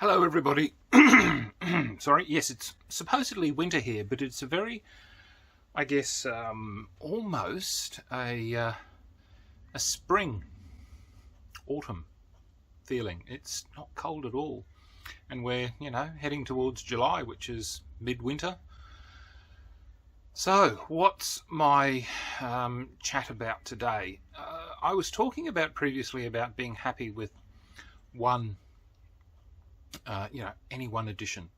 Hello everybody. Sorry, yes, it's supposedly winter here, but it's a very, I guess, almost a spring, autumn feeling. It's not cold at all. And we're, heading towards July, which is midwinter. So, what's my chat about today? I was talking about previously about being happy with one any one edition.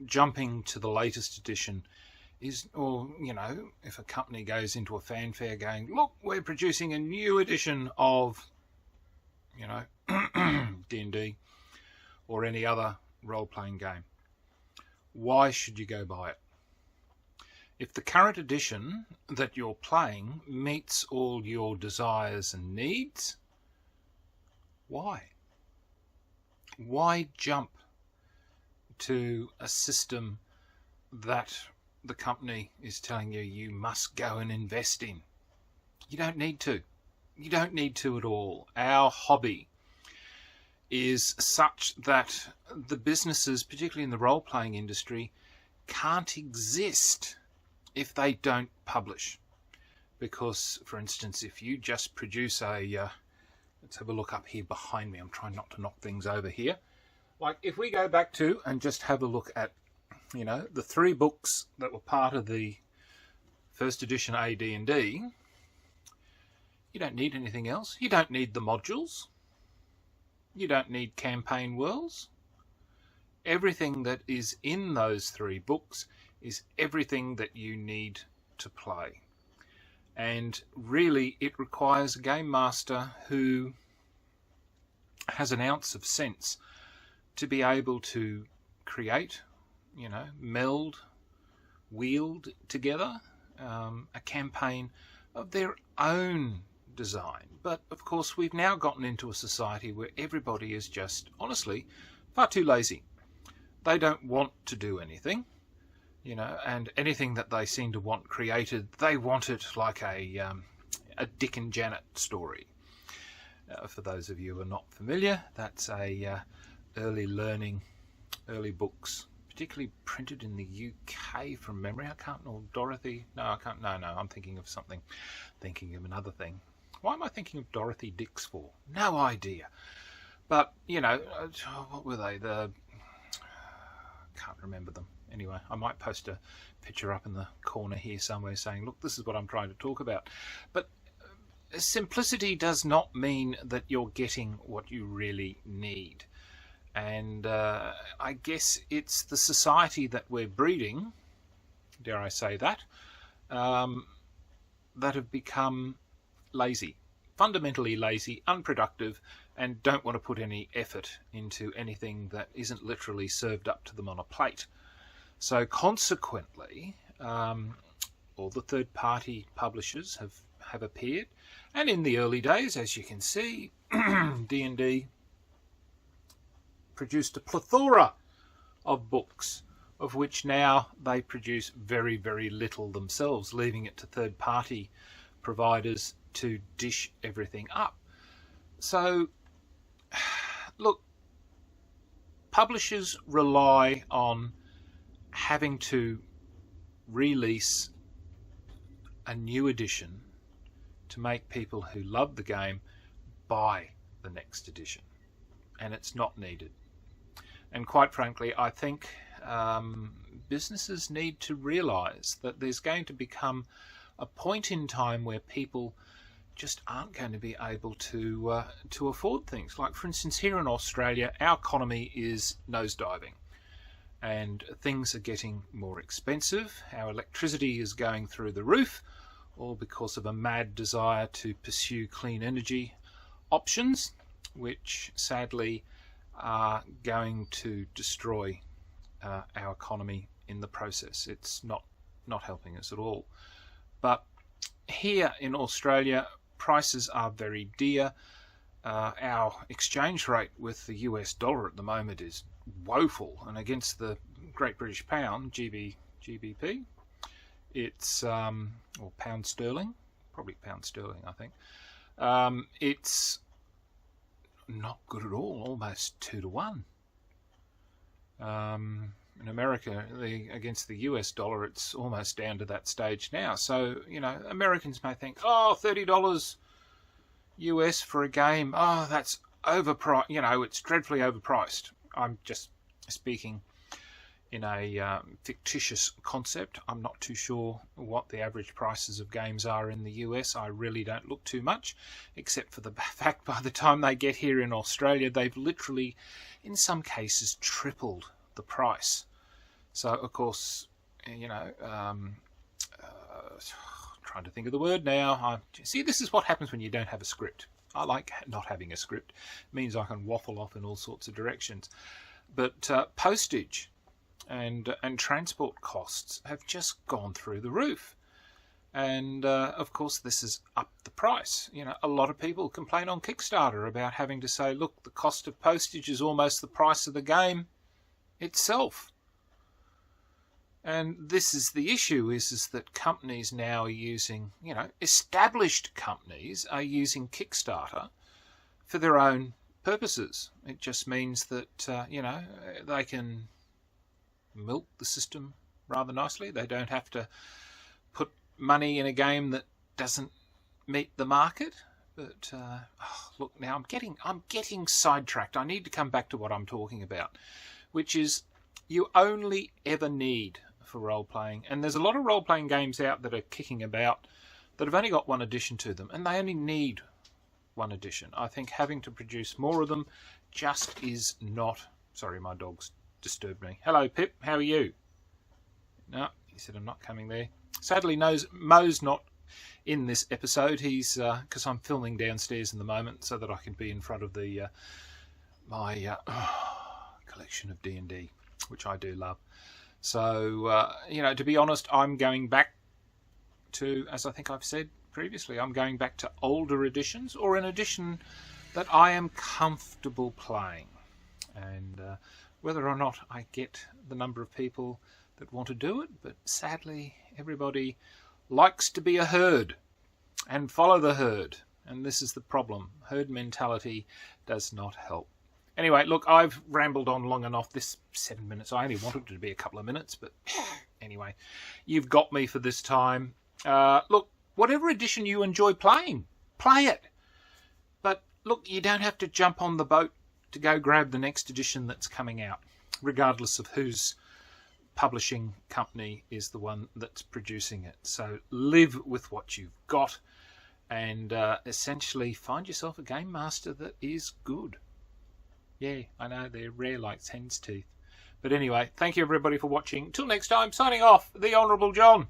Jumping to the latest edition is, or, if a company goes into a fanfare going, look, we're producing a new edition of, D&D or any other role-playing game. Why should you go buy it? If the current edition that you're playing meets all your desires and needs, why? Why jump to a system that the company is telling you must go and invest in? You don't need to. You don't need to at all. Our hobby is such that the businesses, particularly in the role-playing industry, can't exist if they don't publish. Because, for instance, if you just produce a... let's have a look up here behind me. I'm trying not to knock things over here. Like, if we go back to and just have a look at, the 3 books that were part of the first edition AD&D, you don't need anything else. You don't need the modules. You don't need campaign worlds. Everything that is in those 3 books is everything that you need to play. And really, it requires a game master who has an ounce of sense to be able to create, meld, wield together a campaign of their own design. But of course, we've now gotten into a society where everybody is just, honestly, far too lazy. They don't want to do anything. And anything that they seem to want created, they want it like a Dick and Janet story. For those of you who are not familiar, that's a early learning, early books, particularly printed in the UK from memory. I can't know. Dorothy? No, I can't. No, I'm thinking of something. Thinking of another thing. Why am I thinking of Dorothy Dix for? No idea. But, what were they? Can't remember them. Anyway, I might post a picture up in the corner here somewhere saying, look, this is what I'm trying to talk about. But simplicity does not mean that you're getting what you really need. And I guess it's the society that we're breeding, dare I say that, that have become lazy, fundamentally lazy, unproductive, and don't want to put any effort into anything that isn't literally served up to them on a plate. So consequently, all the third-party publishers have appeared, and in the early days, as you can see, D&D produced a plethora of books, of which now they produce very, very little themselves, leaving it to third-party providers to dish everything up. So, look, publishers rely on having to release a new edition to make people who love the game buy the next edition, and it's not needed. And quite frankly, I think businesses need to realize that there's going to become a point in time where people just aren't going to be able to afford things. Like, for instance, here in Australia, our economy is nosediving. And things are getting more expensive. Our electricity is going through the roof, all because of a mad desire to pursue clean energy options, which sadly are going to destroy our economy in the process. It's not helping us at all. But here in Australia, prices are very dear. Our exchange rate with the US dollar at the moment is woeful, and against the Great British Pound, GBP, it's or pound sterling, probably pound sterling, I think. It's not good at all, almost 2 to 1. In America, against the US dollar, it's almost down to that stage now. So, Americans may think, oh, $30 US for a game, oh, that's overpriced, it's dreadfully overpriced. I'm just speaking in a fictitious concept. I'm not too sure what the average prices of games are in the US. I really don't look too much, except for the fact by the time they get here in Australia, they've literally, in some cases, tripled the price. So, of course, trying to think of the word now. See, this is what happens when you don't have a script. I like not having a script. It means I can waffle off in all sorts of directions. But postage and transport costs have just gone through the roof. And, of course, this has upped the price. A lot of people complain on Kickstarter about having to say, look, the cost of postage is almost the price of the game itself. And this is the issue, is that companies now are using, established companies are using Kickstarter for their own purposes. It just means that, they can milk the system rather nicely. They don't have to put money in a game that doesn't meet the market. But, look, now I'm getting sidetracked. I need to come back to what I'm talking about, which is you only ever need for role-playing, and there's a lot of role-playing games out that are kicking about that have only got one edition to them, and they only need one edition. I think having to produce more of them just is not... Sorry, my dog's disturbed me. Hello, Pip, how are you? No, he said I'm not coming there. Sadly, Mo's not in this episode. He's because I'm filming downstairs in the moment so that I can be in front of the my collection of D&D, which I do love. So, to be honest, I'm going back to, as I think I've said previously, I'm going back to older editions or an edition that I am comfortable playing. And whether or not I get the number of people that want to do it, but sadly, everybody likes to be a herd and follow the herd. And this is the problem. Herd mentality does not help. Anyway, look, I've rambled on long enough. This 7 minutes, I only wanted it to be a couple of minutes, but anyway, you've got me for this time. Look, whatever edition you enjoy playing, play it. But look, you don't have to jump on the boat to go grab the next edition that's coming out, regardless of whose publishing company is the one that's producing it. So live with what you've got and essentially find yourself a game master that is good. Yeah, I know, they're rare like hen's teeth. But anyway, thank you everybody for watching. Till next time, signing off, the Honourable John.